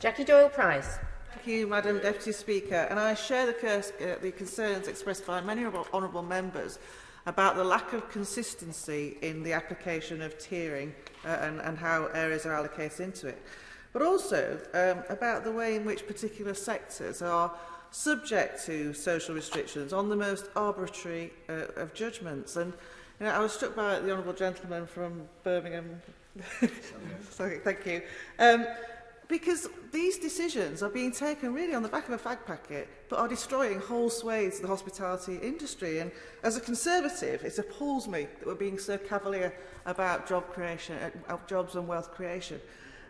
Jackie Doyle-Price. Thank you, Madam Deputy Speaker. And I share the concerns expressed by many honourable members about the lack of consistency in the application of tiering and how areas are allocated into it. But also about the way in which particular sectors are subject to social restrictions on the most arbitrary of judgments. And I was struck by the honourable gentleman from Birmingham. Sorry, thank you. Because these decisions are being taken really on the back of a fag packet, but are destroying whole swathes of the hospitality industry. And as a Conservative, it appalls me that we're being so cavalier about job creation, jobs and wealth creation.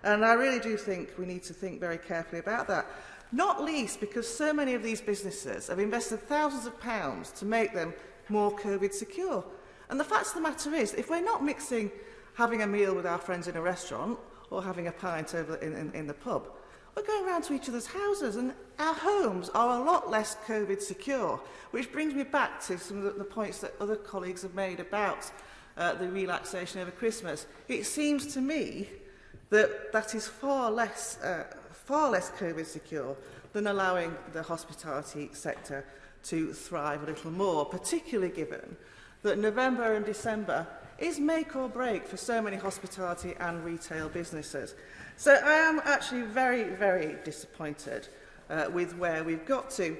And I really do think we need to think very carefully about that. Not least because so many of these businesses have invested thousands of pounds to make them more COVID secure. And the fact of the matter is, if we're not mixing having a meal with our friends in a restaurant or having a pint over in the pub, we're going round to each other's houses, and our homes are a lot less COVID secure, which brings me back to some of the points that other colleagues have made about the relaxation over Christmas. It seems to me that that is far less COVID secure than allowing the hospitality sector to thrive a little more, particularly given that November and December is make or break for so many hospitality and retail businesses. So I am actually very, very disappointed with where we've got to.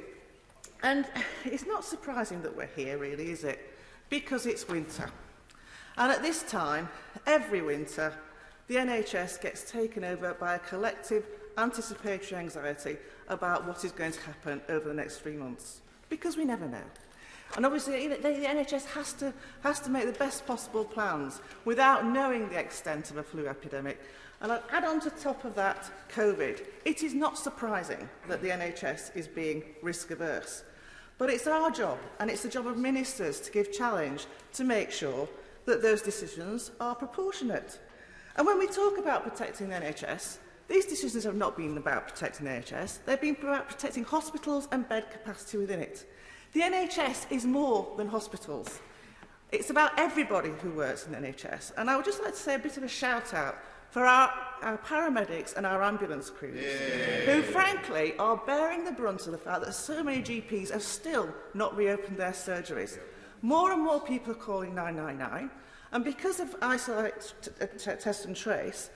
And it's not surprising that we're here, really, is it? Because it's winter. And at this time, every winter, the NHS gets taken over by a collective anticipatory anxiety about what is going to happen over the next 3 months. Because we never know. And obviously, the NHS has to make the best possible plans without knowing the extent of a flu epidemic. And I'll add on to top of that COVID. It is not surprising that the NHS is being risk-averse. But it's our job, and it's the job of ministers to give challenge to make sure that those decisions are proportionate. And when we talk about protecting the NHS, these decisions have not been about protecting the NHS. They've been about protecting hospitals and bed capacity within it. The NHS is more than hospitals. It's about everybody who works in the NHS. And I would just like to say a bit of a shout-out for our paramedics and our ambulance crews, who, frankly, are bearing the brunt of the fact that so many GPs have still not reopened their surgeries. More and more people are calling 999, and because of isolate, test and trace,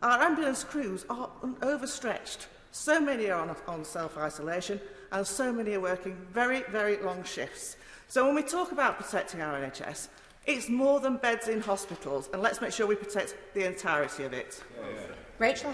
our ambulance crews are overstretched. So many are on self-isolation, and so many are working very, very long shifts. So when we talk about protecting our NHS, it's more than beds in hospitals, and let's make sure we protect the entirety of it. Rachel